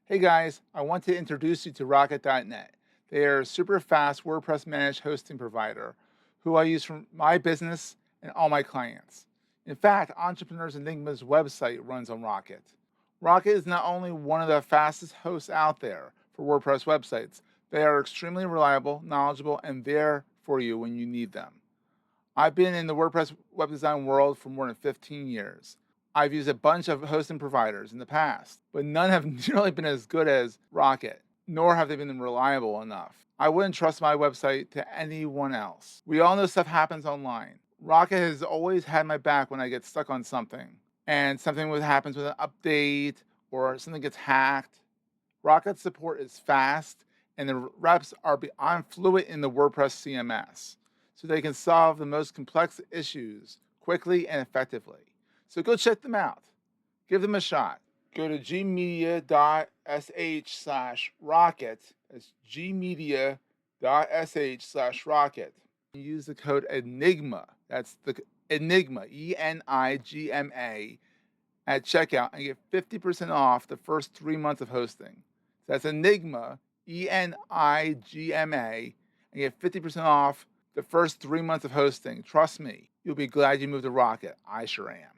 Hey guys, I want to introduce you to Rocket.net. They are a super fast WordPress managed hosting provider who I use for my business and all my clients. In fact, Entrepreneurs Enigma's website runs on Rocket. Rocket is not only one of the fastest hosts out there for WordPress websites, they are extremely reliable, knowledgeable, and there for you when you need them. I've been in the WordPress web design world for more than 15 years. I've used a bunch of hosting providers in the past, but none have nearly been as good as Rocket, nor have they been reliable enough. I wouldn't trust my website to anyone else. We all know stuff happens online. Rocket has always had my back when I get stuck on something, and something happens with an update or something gets hacked. Rocket support is fast, and the reps are beyond fluent in the WordPress CMS, so they can solve the most complex issues quickly and effectively. So go check them out. Give them a shot. Go to gmedia.sh/rocket. That's gmedia.sh/rocket. Use the code ENIGMA. That's the ENIGMA, ENIGMA, at checkout and get 50% off the first 3 months of hosting. That's Enigma, ENIGMA, and get 50% off the first 3 months of hosting. Trust me, you'll be glad you moved to Rocket. I sure am.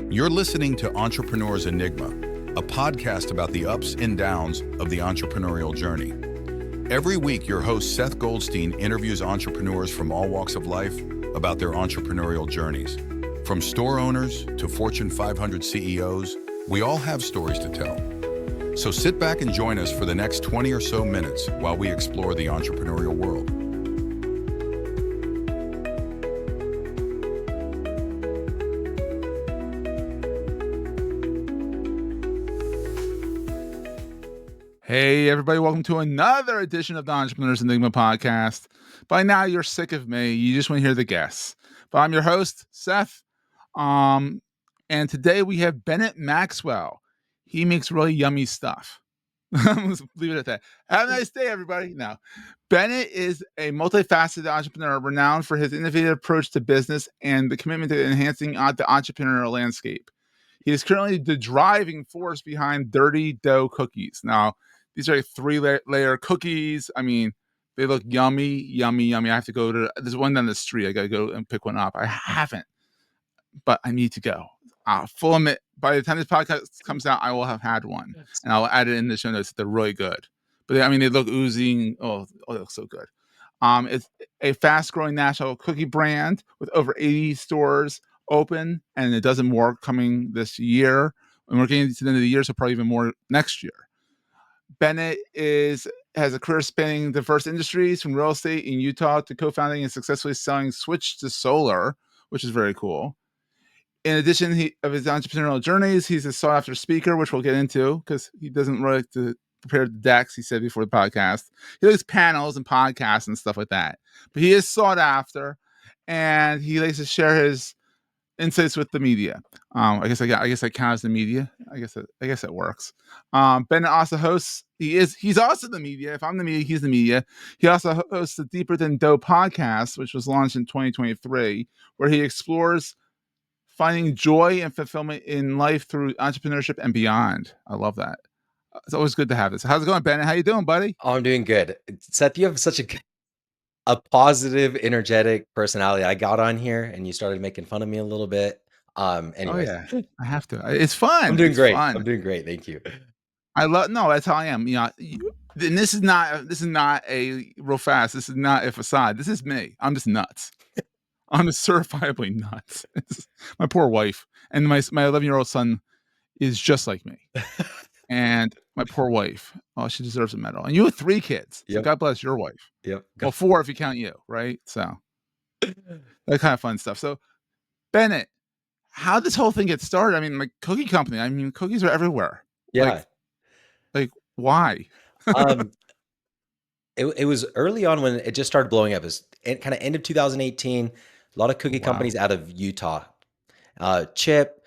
You're listening to Entrepreneur's Enigma, a podcast about the ups and downs of the entrepreneurial journey. Every week, your host Seth Goldstein interviews entrepreneurs from all walks of life about their entrepreneurial journeys. From store owners to Fortune 500 CEOs, we all have stories to tell. So sit back and join us for the next 20 or so minutes while we explore the entrepreneurial world. Hey, everybody, welcome to another edition of the Entrepreneur's Enigma podcast. By now, you're sick of me. You just want to hear the guests. But I'm your host, Seth. And today we have Bennett Maxwell. He makes really yummy stuff. Let's leave it at that. Have a nice day, everybody. Now, Bennett is a multifaceted entrepreneur renowned for his innovative approach to business and the commitment to enhancing the entrepreneurial landscape. He is currently the driving force behind Dirty Dough Cookies. Now, these are 3-layer cookies. I mean, they look yummy, yummy, yummy. I have to go to, there's one down the street. I got to go and pick one up. I haven't, but I need to go. Full admit, by the time this podcast comes out, I will have had one, and I'll add it in the show notes. They're really good. But I mean, they look oozing. Oh, they look so good. It's a fast-growing national cookie brand with over 80 stores open, and a dozen more coming this year. And we're getting to the end of the year, so probably even more next year. Bennett has a career spanning diverse industries, from real estate in Utah to co-founding and successfully selling Switch to Solar, which is very cool. In addition of his entrepreneurial journeys, he's a sought-after speaker, which we'll get into because he doesn't really like to prepare the decks, he said before the podcast. He likes panels and podcasts and stuff like that. But he is sought after, and he likes to share his insights with the media. I guess I count as the media. I guess that works. Bennett also hosts. He's also the media. If I'm the media, he's the media. He also hosts the Deeper Than Dough podcast, which was launched in 2023, where he explores finding joy and fulfillment in life through entrepreneurship and beyond. I love that. It's always good to have this. How's it going, Bennett? How you doing, buddy? Oh, I'm doing good. Seth, you have such a positive, energetic personality. I got on here and you started making fun of me a little bit. Oh Anyways, yeah, I have to. It's fun. I'm doing It's great. fun. I'm doing great. Thank you. No, that's how I am. You know, and this is not a real fast. This is not a facade. This is me. I'm just nuts. I'm just certifiably nuts. My poor wife and my 11-year-old son is just like me. And my poor wife, oh, she deserves a medal. And you have 3 kids, so Yep. God bless your wife. Yep. Well, 4 if you count you, right? So that kind of fun stuff. So Bennett, how did this whole thing get started? I mean, my cookie company. I mean, cookies are everywhere. Yeah. Like why? It was early on when it just started blowing up. It was kind of end of 2018. A lot of cookie companies out of Utah. Chip,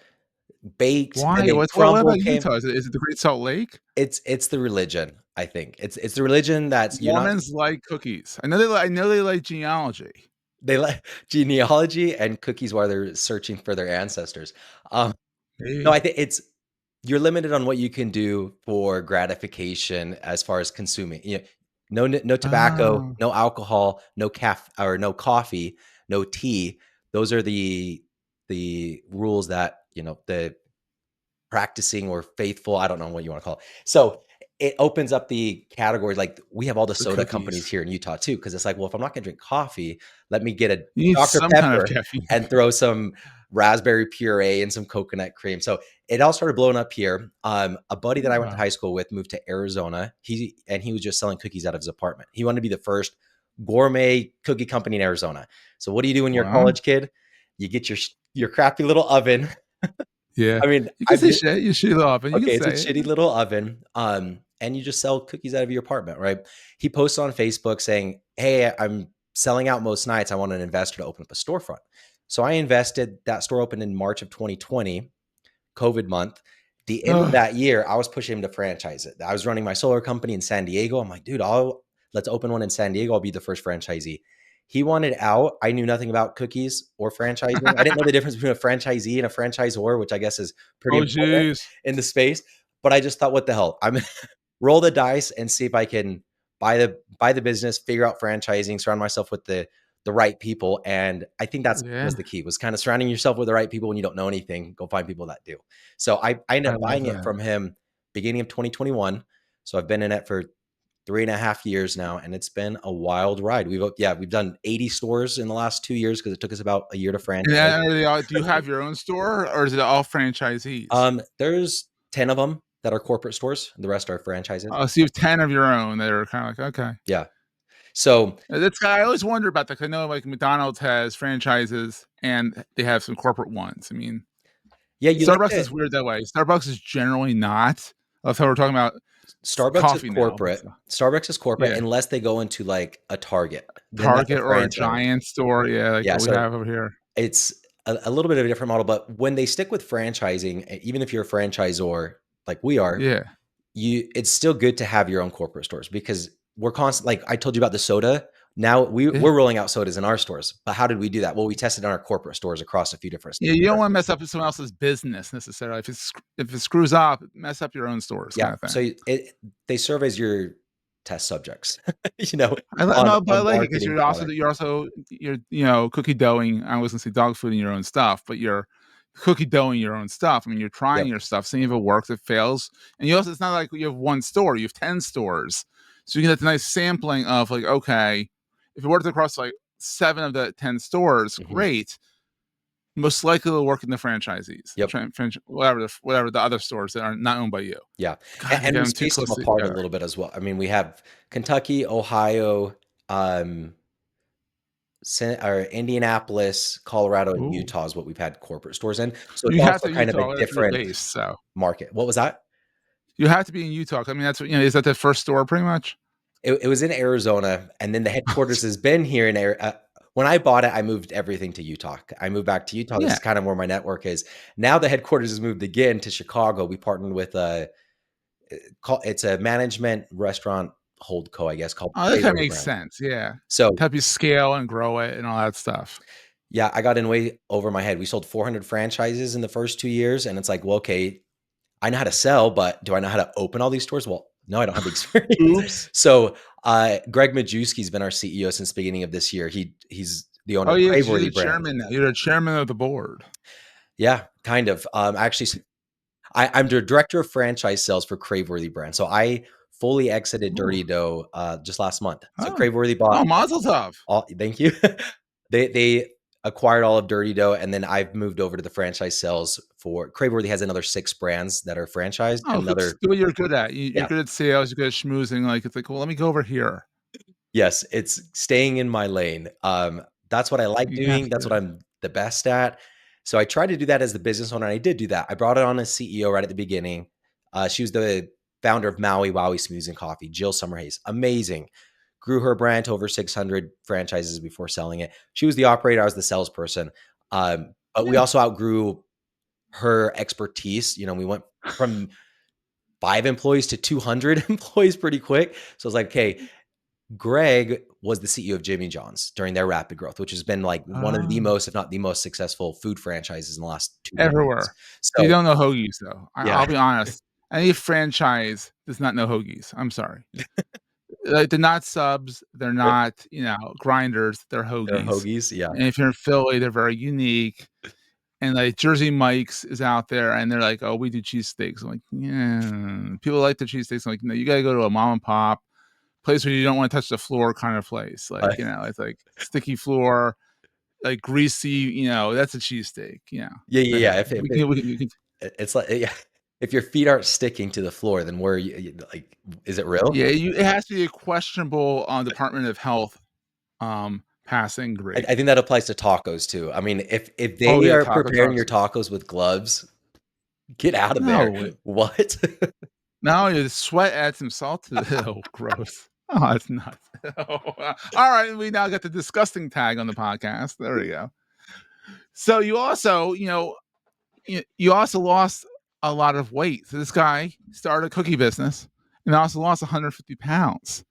baked, Why? and then What crumble about came. Utah? Is it the Great Salt Lake? It's the religion, I think. It's the religion that's you're not Mormons like cookies. I know they like genealogy. they like genealogy and cookies while they're searching for their ancestors. Um, no, I Maybe. think it's you're limited on what you can do for gratification as far as consuming. No tobacco, Oh, no alcohol, no or no coffee, no tea. Those are the rules that, the practicing or faithful, I don't know what you wanna call it. So, it opens up the categories, like, we have all the the soda companies cookies. here in Utah too, because it's like, well, if I'm not gonna drink coffee, let me get a You need Dr. some kind of Pepper caffeine. and throw some raspberry puree and some coconut cream. So, it all started blowing up here. A buddy that I went to Wow. high school with moved to Arizona. He was just selling cookies out of his apartment. He wanted to be the first gourmet cookie company in Arizona. So, what do you do when you're a Wow. college kid? You get your crappy little oven. Yeah. I mean, You can I've say been shit. You shoot off, and you can okay, it's a say it. shitty little oven, and you just sell cookies out of your apartment, right? He posts on Facebook saying, "Hey, I'm selling out most nights. I want an investor to open up a storefront." So I invested. That store opened in March of 2020, COVID month. The end of Ugh. that year, I was pushing him to franchise it. I was running my solar company in San Diego. I'm like, dude, let's open one in San Diego. I'll be the first franchisee. He wanted out. I knew nothing about cookies or franchising. I didn't know the difference between a franchisee and a franchisor, which I guess is pretty Oh, important jeez. in the space. But I just thought, what the hell? I'm roll the dice and see if I can buy the business, figure out franchising, surround myself with the right people. And I think that's Yeah, was the key, was kind of surrounding yourself with the right people when you don't know anything. Go find people that do. So I ended I up love buying it that. from him beginning of 2021. So I've been in it for 3.5 years now, and it's been a wild ride. We've done 80 stores in the last 2 years because it took us about a year to And franchise. are they all, do you have your own store, or is it all franchisees? There's 10 of them that are corporate stores. The rest are franchises. Oh, so you have 10 of your own that are kind of like, okay. Yeah. So That's I always wonder about that. 'Cause I know like McDonald's has franchises and they have some corporate ones. I mean, yeah, you like Starbucks to is weird that way. Starbucks is generally not. That's how we're talking about Starbucks is coffee now, but corporate. Starbucks is corporate yeah, unless they go into like a Target. Then that's a Target or a franchise. Giant store, yeah, like Yeah, what we so have over here. it's a little bit of a different model, but when they stick with franchising, even if you're a franchisor like we are, Yeah, it's still good to have your own corporate stores because we're constant. Like I told you about the soda. Now yeah. we're rolling out sodas in our stores. But how did we do that? Well, we tested in our corporate stores across a few different Yeah, states. you don't want to mess up with someone else's business necessarily. If it screws up, mess up your own stores, Yeah. kind of So thing. they serve as your test subjects, No, but I on like it because marketing product. you're cookie doughing. I was gonna say dog fooding your own stuff, but you're cookie doughing your own stuff. I mean, you're trying Yep. your stuff, seeing if it works, it fails, and you also it's not like you have one store, you have 10 stores, so you get that nice sampling of like, okay, if it worked across like 7 of the 10 stores, Mhm. great. Most likely it'll work in the franchisees, Yep. whatever the other stores that are not owned by you. Yeah, God, we and got we them too spaced them close apart a together. little bit as well. I mean, we have Kentucky, Ohio, um, or Indianapolis, Colorado, and Ooh. Utah is what we've had corporate stores in. So it's You have also to kind of a Utah, that's where you're different based, so market. What was that? you have to be in Utah. I mean, that's what is that the first store pretty much? It was in Arizona, and then the headquarters has been here in when I bought it, I moved everything to Utah. I moved back to Utah. This Yeah. is kind of where my network is. Now the headquarters has moved again to Chicago. We partnered with it's a management restaurant holdco, I guess, called Oh, that kinda Craveworthy makes Brand. sense, yeah. So To help you scale and grow it and all that stuff. yeah, I got in way over my head. We sold 400 franchises in the first 2 years, and it's like, well, okay, I know how to sell, but do I know how to open all these stores? Well, no, I don't have the experience. Oops. So, Greg Majewski's been our CEO since the beginning of this year. He's the owner Oh, of yeah, 'cause you're the Craveworthy Brand. chairman now. You're the chairman of the board. Yeah, kind of. Actually, I'm the director of franchise sales for Craveworthy Brand. So I fully exited Ooh. Dirty Dough just last month. So Oh. Craveworthy bought Oh, mazel tov. all. Thank you. They acquired all of Dirty Dough, and then I've moved over to the franchise sales for Craveworthy. Has another 6 brands that are franchised, Oh, and good another do what you're good at. You're yeah. good at sales, you're good at schmoozing, like, it's like, "Well, let me go over here." Yes, it's staying in my lane. That's what I like You have doing. That's what to. I'm the best at. So I tried to do that as the business owner, and I did do that. I brought it on as CEO right at the beginning. She was the founder of Maui Wowie Smoothies and Coffee, Jill Summerhays. Amazing. Grew her brand to over 600 franchises before selling it. She was the operator. I was the salesperson. But we Yeah. also outgrew her expertise. We went from 5 employees to 200 employees pretty quick. So I was like, okay, Greg was the CEO of Jimmy John's during their rapid growth, which has been like one of the most, if not the most successful food franchises in the last 2 decades. Everywhere. You So don't know hoagies though. yeah, I'll be honest. Any franchise does not know hoagies. I'm sorry. Like, they're not subs. They're not, grinders. They're they're hoagies. hoagies. Yeah. And if you're in Philly, they're very unique. And like Jersey Mike's is out there, and they're like, "Oh, we do cheesesteaks." I'm like, yeah. People like the cheesesteaks. I'm like, no, you gotta go to a mom and pop place where you don't want to touch the floor kind of place. Like, it's like sticky floor, like greasy. That's a cheesesteak. Yeah. It's like, yeah, if your feet aren't sticking to the floor, then where you like, is it real? Yeah, it has to be a questionable Department of Health passing grade. I think that applies to tacos too. I mean, if Oh, they yeah, are preparing your tacos. tacos with gloves, get out of No, there. What? no, the sweat adds some salt to the oh, gross. Oh, it's nuts. All right, we now got the disgusting tag on the podcast. There we go. So you also, you also lost a lot of weight. So this guy started a cookie business and also lost 150 pounds.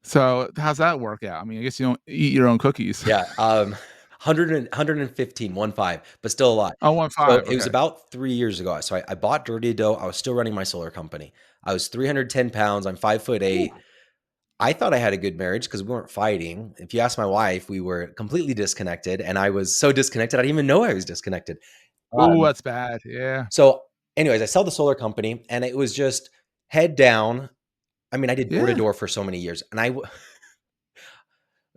So how's that work out? I mean, I guess you don't eat your own cookies. Yeah. 115, 1.5, but still a lot. Oh, 1.5. So Okay. it was about 3 years ago. So I bought Dirty Dough. I was still running my solar company. I was 310 pounds. I'm 5'8". I thought I had a good marriage because we weren't fighting. If you ask my wife, we were completely disconnected, and I was so disconnected, I didn't even know I was disconnected. Oh, that's bad. Yeah. So anyways, I sell the solar company, and it was just head down. I mean, I did door to door for so many years, and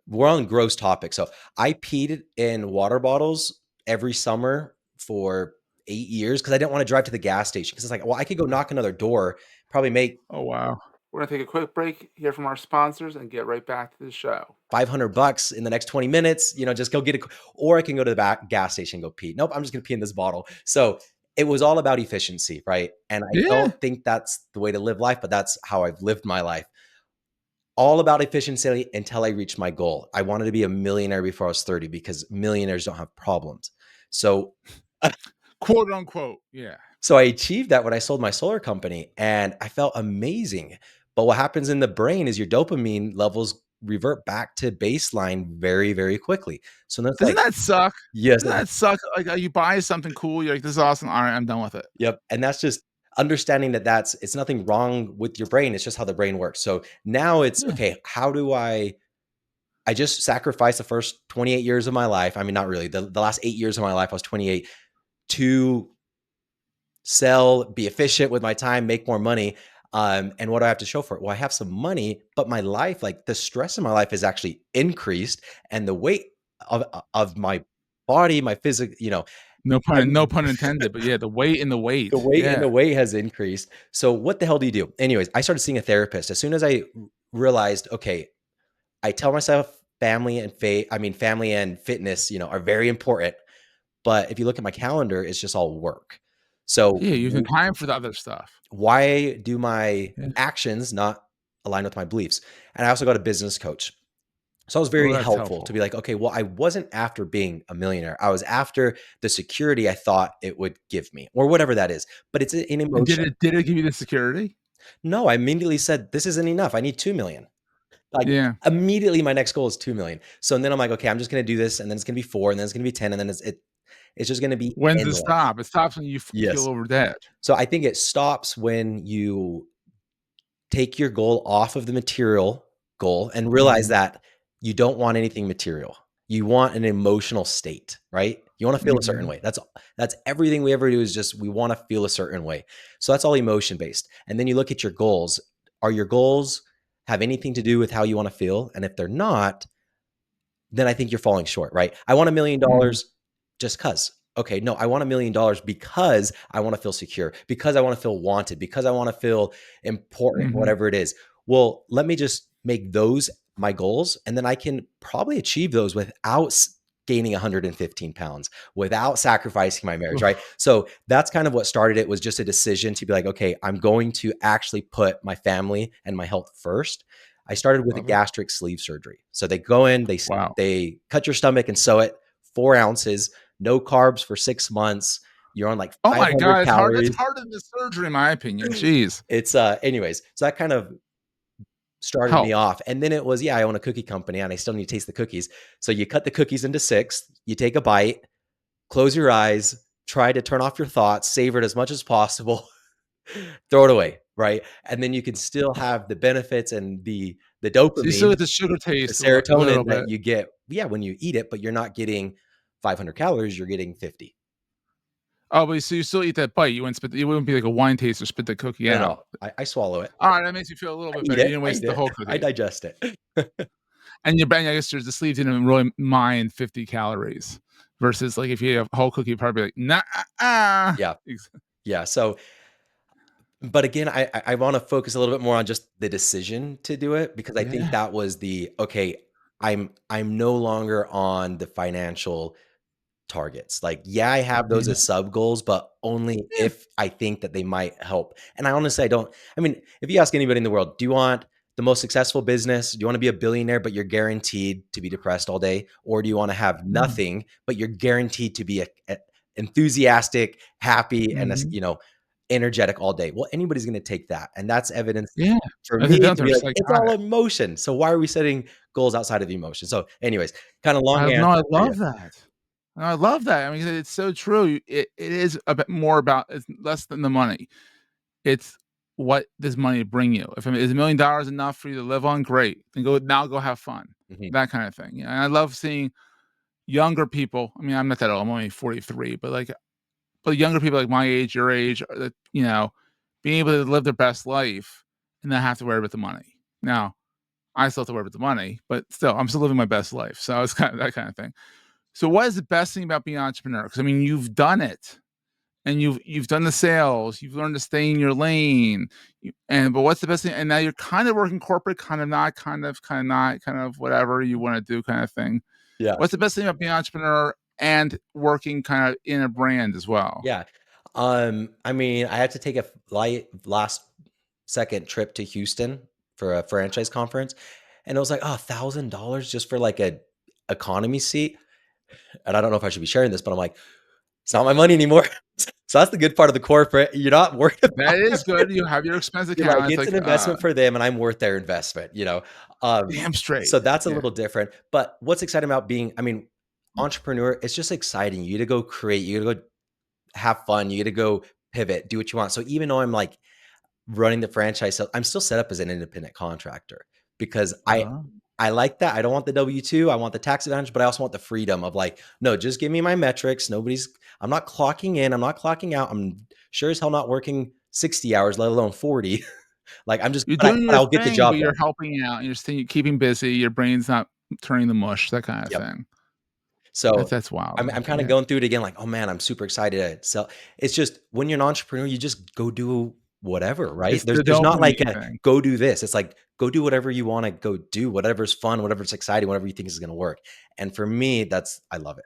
we're on gross topic. So I peed in water bottles every summer for 8 years because I didn't want to drive to the gas station because it's like, well, I could go knock another door, probably make Oh, wow. We're going to take a quick break, hear from our sponsors, and get right back to the show. $500 in the next 20 minutes, just go get it. Or I can go to the gas station and go pee. Nope, I'm just going to pee in this bottle. So it was all about efficiency, right? And I don't think that's the way to live life, but that's how I've lived my life. All about efficiency until I reached my goal. I wanted to be a millionaire before I was 30 because millionaires don't have problems. So quote unquote. Yeah. So I achieved that when I sold my solar company and I felt amazing. But what happens in the brain is your dopamine levels revert back to baseline very, very quickly. So that's Doesn't that suck? Yes. Doesn't that suck? Like, you buy something cool, you're like, this is awesome. All right, I'm done with it. Yep. And that's just understanding that it's nothing wrong with your brain. It's just how the brain works. So now it's okay. How do I just sacrificed the first 28 years of my life. I mean, not really. The last 8 years of my life, I was 28, to sell, be efficient with my time, make more money. And what do I have to show for it? Well, I have some money, but my life, like the stress in my life is actually increased, and the weight of my body, my physical, no pun intended, but yeah, the weight and the weight. The weight has increased. So what the hell do you do? Anyways, I started seeing a therapist as soon as I realized, okay, I tell myself family and fitness, are very important. But if you look at my calendar, it's just all work. So yeah, you have time for the other stuff. Why do my actions not align with my beliefs? And I also got a business coach. So it was very helpful to be like, okay, well, I wasn't after being a millionaire. I was after the security I thought it would give me, or whatever that is. But it's an emotion. And did it give you the security? No, I immediately said, this isn't enough. I need 2 million. Like, immediately my next goal is 2 million. So then I'm like, okay, I'm just going to do this. And then it's going to be 4, and then it's going to be 10. And then it's just going to be When's endless. it stop? It stops when you feel over dead. So I think it stops when you take your goal off of the material goal and realize that you don't want anything material. You want an emotional state, right? You want to feel a certain way. That's everything we ever do, is just we want to feel a certain way. So that's all emotion based. And then you look at your goals. Are your goals have anything to do with how you want to feel? And if they're not, then I think you're falling short, right? I want $1 million just because. Okay, no, I want $1 million because I want to feel secure, because I want to feel wanted, because I want to feel important, whatever it is. Well, let me just make those my goals, and then I can probably achieve those without gaining 115 pounds, without sacrificing my marriage, right? So that's kind of what started it, was just a decision to be like, okay, I'm going to actually put my family and my health first. I started with a gastric sleeve surgery. So they go in, they cut your stomach and sew it, 4 ounces, no carbs for 6 months. You're on like Oh my 500 god, it's hard. It's calories. harder than the surgery, in my opinion. Jeez. It's, anyways, so that kind of started me Helped. off. And then it was, yeah, I own a cookie company and I still need to taste the cookies. So you cut the cookies into 6, you take a bite, close your eyes, try to turn off your thoughts, savor it as much as possible, throw it away, right? And then you can still have the benefits and the So you still dopamine, get the sugar the taste a little serotonin bit. that you get, yeah, when you eat it, but you're not getting 500 calories, you're getting 50. Oh, but so you still eat that bite. You wouldn't spit. You wouldn't be like a wine taster, spit the cookie No, out. no, I swallow it. All right, that makes you feel a little I bit eat better. You it. didn't I waste eat the it. whole I cookie. digest it. And your brain, I guess, just doesn't even really mind 50 calories versus like if you have a whole cookie, you'd probably be like, nah, Yeah. Yeah. So, but again, I want to focus a little bit more on just the decision to do it because I think yeah, that was okay, I'm no longer on the financial targets. Like, yeah, I have those yeah, as sub goals, but only yeah. if I think that they might help. And I honestly, I don't. I mean, if you ask anybody in the world, do you want the most successful business? Do you want to be a billionaire, but you're guaranteed to be depressed all day? Or do you want to have nothing, but you're guaranteed to be enthusiastic, happy, and Mm-hmm. energetic all day? Well, anybody's going to take that. And that's evidence Yeah. for I think me that's to be like, it's all psychotic. emotion. So why are we setting goals outside of emotion? So, anyways, kind of long No, I answer for you. love that. No, I love that. I mean, it's so true. It is a bit more about it's less than the money. It's what does money bring you? If is $1 million enough for you to live on, great. Then go have fun. Mhm. That kind of thing. Yeah. And I love seeing younger people. I mean, I'm not that old. I'm only 43, but younger people like my age, your age, that being able to live their best life and not have to worry about the money. Now, I still have to worry about the money, but still, I'm still living my best life. So it's kind of that kind of thing. So, what is the best thing about being an entrepreneur? Because I mean, you've done it, and you've done the sales, you've learned to stay in your lane, but what's the best thing? And now you're kind of working corporate, kind of not, kind of not, kind of whatever you want to do, kind of thing. Yeah. What's the best thing about being an entrepreneur and working kind of in a brand as well? Yeah. I mean, I had to take a last second trip to Houston for a franchise conference, and it was like, oh, $1,000 just for like a economy seat. And I don't know if I should be sharing this, but I'm like, it's not my money anymore. So that's the good part of the corporate. You're not worried That about is it. good. You have your expense You're like, account. It's it's like an investment for them, and I'm worth their investment. damn straight. So that's a Yeah. little different. But what's exciting about being, I mean, entrepreneur? It's just exciting. You get to go create. You get to go have fun. You get to go pivot, do what you want. So even though I'm like running the franchise, so I'm still set up as an independent contractor because Uh-huh. I like that. I don't want the W-2. I want the tax advantage, but I also want the freedom of like, no, just give me my metrics. I'm not clocking in. I'm not clocking out. I'm sure as hell not working 60 hours, let alone 40. Like I'm just, You're but doing your I'll get the thing, but job you're done. helping out. You're staying, keeping busy. Your brain's not turning the mush. That kind of Yep. thing. So That's wild. I'm kind of Yeah. going through it again, like, oh man, I'm super excited to sell. It's just when you're an entrepreneur, you just go do whatever, right? It's the There's not like dopamine a thing. go do this. It's like go do whatever you want to go do, whatever's fun, whatever's exciting, whatever you think is going to work. And for me, I love it.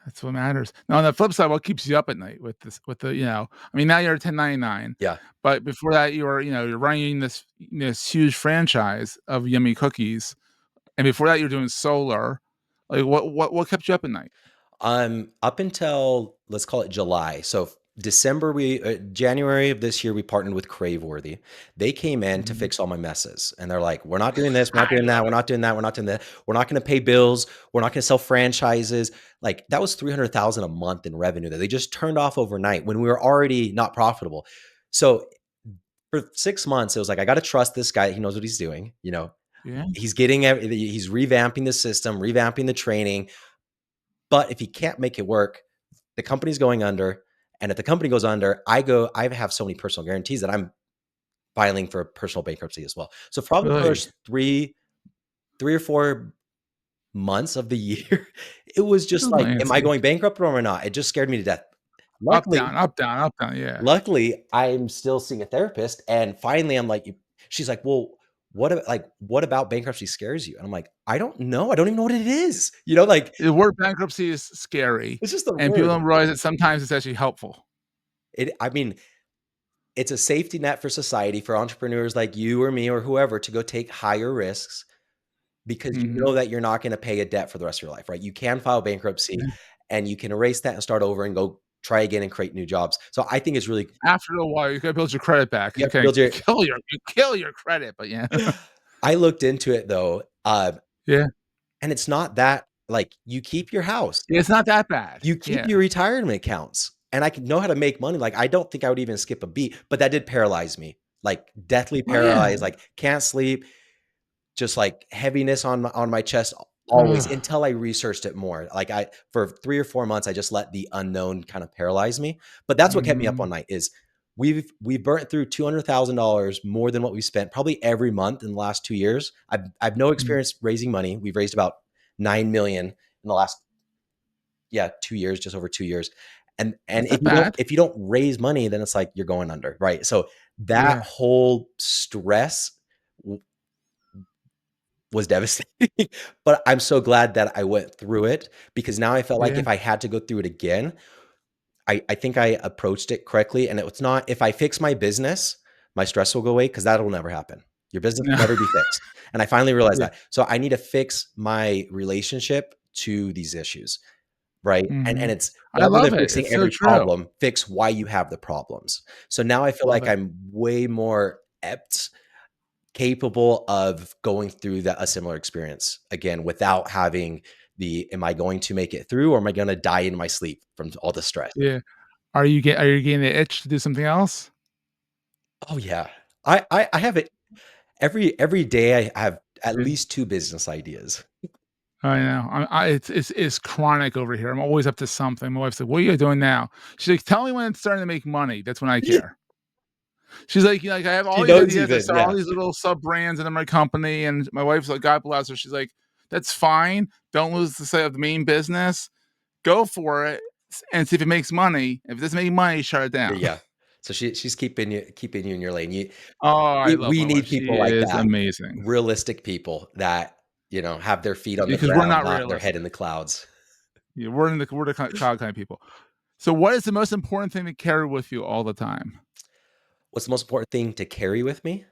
That's what matters. Now, on the flip side, what keeps you up at night with this, with the, I mean, now you're a 1099, Yeah. but before that, you're running this huge franchise of yummy cookies, and before that, you're doing solar. Like, what kept you up at night? Up until let's call it July. So December, January of this year, we partnered with Craveworthy. They came in to Mhm. fix all my messes, and they're like, "We're not doing this. We're not I doing that. love We're it. not doing that. We're not doing that. We're not going to pay bills. We're not going to sell franchises." Like that was 300,000 a month in revenue that they just turned off overnight when we were already not profitable. So for 6 months, it was like I got to trust this guy. He knows what he's doing. Yeah, He's revamping the system, revamping the training. But if he can't make it work, the company's going under. And if the company goes under, I have so many personal guarantees that I'm filing for personal bankruptcy as well. So probably the really. first 3 or 4 months of the year, it was just Little like, am I antsy. going bankrupt or not? It just scared me to death. Up, Luckily, down, up, down, up, down. Yeah. luckily, I'm still seeing a therapist. And finally, I'm like, she's like, well, what about bankruptcy scares you? And I'm like, I don't know. I don't even know what it is. Like The word bankruptcy is scary, it's just a and people word. don't realize that sometimes it's actually helpful. I mean, it's a safety net for society for entrepreneurs like you or me or whoever to go take higher risks because you Mhm. know that you're not going to pay a debt for the rest of your life, right? You can file bankruptcy Yeah. and you can erase that and start over and go try again and create new jobs. So I think it's really, After a while, you gotta build your credit back you because have to build you your, kill your credit, but yeah. I looked into it though. Yeah. And it's not that, like, you keep your house, It's not that bad. you keep Yeah. your retirement accounts, and I can know how to make money. Like, I don't think I would even skip a beat, but that did paralyze me, like deathly Well, yeah. paralyzed, like can't sleep, just like heaviness on my chest always Ugh. until I researched it more. Like for 3 or 4 months, I just let the unknown kind of paralyze me. But that's what kept me up all Mhm. night is we've burnt through $200,000 more than what we spent probably every month in the last 2 years. I've no Mm. experience raising money. We've raised about 9 million in the last 2 years, just over 2 years. And That's if not bad. you don't raise money, then it's like you're going under, right? So that Yeah. whole stress was devastating, but I'm so glad that I went through it because now I felt like Yeah. if I had to go through it again, I think I approached it correctly. And it's not, if I fix my business, my stress will go away because that'll never happen. Your business No. will never be fixed. And I finally realized Yeah. that. So I need to fix my relationship to these issues, right? And Mhm. it's I rather love than it. fixing It's so every true. problem, fix why you have the problems. So now I feel Love like it. I'm way more apt, capable of going through a similar experience again without having am I going to make it through or am I going to die in my sleep from all the stress? Yeah. Are you getting the itch to do something else? Oh yeah. I have it every day. I have at Yeah. least 2 business ideas. I know. It's chronic over here. I'm always up to something. My wife's like, "What are you doing now?" She's like, "Tell me when it's starting to make money. That's when I care." She's like, "I have all She these knows ideas. I even, start all yeah. these little sub brands into my company." And my wife's like, "God bless her." She's like, "That's fine. Don't lose the sight of the main business. Go for it and see if it makes money. If it doesn't make money, shut it down." Yeah. So she's keeping you in your lane. Oh, I love We my wife. need She people like is that. amazing. Realistic people that, have their feet on the Because we're ground, not not their head realistic. in the clouds. Yeah, we're the cloud kind of people. So, what is the most important thing to carry with you all the time? What's the most important thing to carry with me?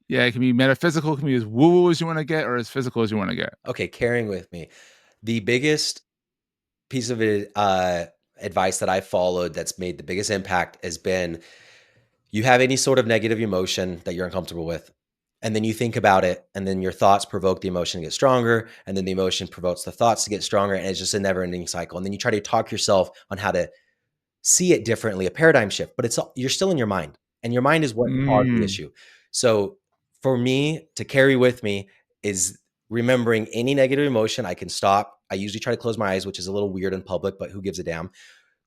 Yeah, it can be metaphysical, it can be as woo-woo as you wanna get or as physical as you wanna get. Okay, carrying with me. The biggest piece of advice that I followed that's made the biggest impact has been you have any sort of negative emotion that you're uncomfortable with, and then you think about it, and then your thoughts provoke the emotion to get stronger, and then the emotion provokes the thoughts to get stronger, and it's just a never ending cycle. And then you try to talk yourself on how to see it differently, a paradigm shift, but you're still in your mind, and your mind is what caused the Mm, issue. So for me to carry with me is remembering any negative emotion I can stop. I usually try to close my eyes, which is a little weird in public, but who gives a damn?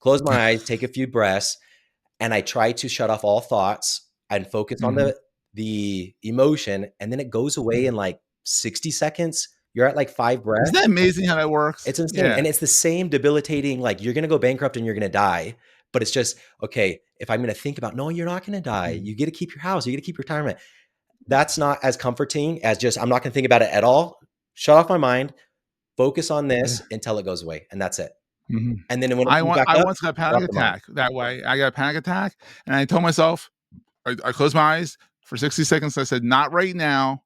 Close my eyes, take a few breaths, and I try to shut off all thoughts and focus on mhm, the emotion, and then it goes away mm. in like 60 seconds. You're at like 5 breaths. Isn't that amazing how that works? It's insane, Yeah. and it's the same debilitating, like, you're gonna go bankrupt and you're gonna die, but it's just, "Okay, if I'm gonna think about, no, you're not gonna die. Mm, You get to keep your house. You get to keep your retirement." That's not as comforting as just, "I'm not gonna think about it at all. Shut off my mind, focus on yeah, this until it goes away," and that's it. mhm. And then when it comes back I up, once got a shut panic off the mind. attack that way. I got a panic attack, and I told myself I closed my eyes for 60 seconds, I said, "Not right now.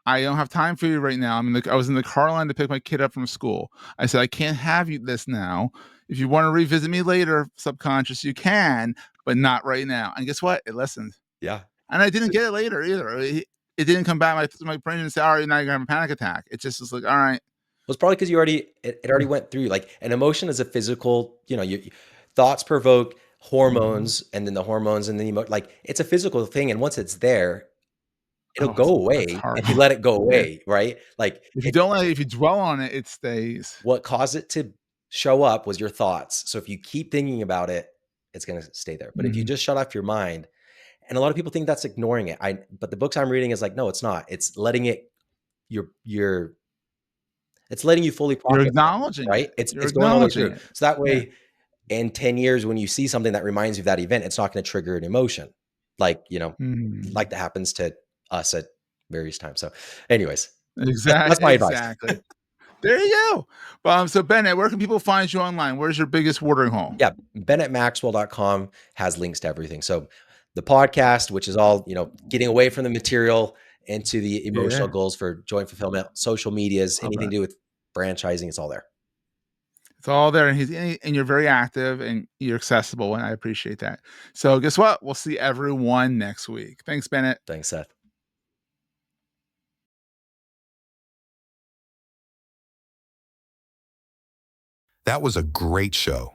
I don't have time for you right now. I was in the car line to pick my kid up from school." I said, "I can't have you this now. If you want to revisit me later, subconscious, you can, but not right now." And guess what? It listened. Yeah. And I didn't get it later either. It didn't come back. My brain didn't say, "All right, now you're gonna have a panic attack." It just was like, "All right." Well, it's probably because it already went through, like, an emotion is a physical, thoughts provoke Mhm. hormones, and then the hormones, and then like, it's a physical thing, and once it's there, it'll Oh, go that's away if you horrible. let it go Yeah. away, right? Like, If you dwell on it, it stays. what caused it to show up was your thoughts. So if you keep thinking about it, it's gonna stay there. But if you Mhm. just shut off your mind, and a lot of people think that's ignoring it. But the books I'm reading is like, no, it's not. It's letting it your it's letting you fully You're process it, acknowledging right? it. It's You're it's going all the way acknowledging through. it. So that Yeah. way, in 10 years, when you see something that reminds you of that event, it's not going to trigger an emotion like, like Mhm. that happens to us at various times. So, anyways, that's my advice. Exactly. There you go. So Bennett, where can people find you online? Where's your biggest watering hole? Yeah, BennettMaxwell.com has links to everything. So, the podcast, which is all, getting away from the material into the emotional Yeah, goals for joy and fulfillment, social medias, love anything it. to do with franchising, it's all there. It's all there, and you're very active and you're accessible, and I appreciate that. So guess what? We'll see everyone next week. Thanks, Bennett. Thanks, Seth. That was a great show.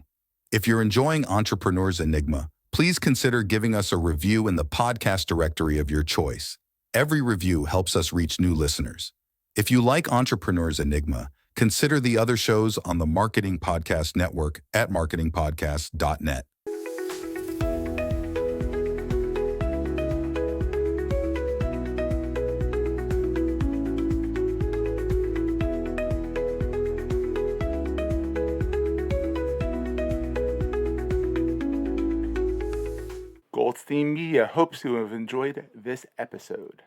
If you're enjoying Entrepreneur's Enigma, please consider giving us a review in the podcast directory of your choice. Every review helps us reach new listeners. If you like Entrepreneur's Enigma, consider the other shows on the Marketing Podcast Network at marketingpodcast.net. Goldstein Media hopes you have enjoyed this episode.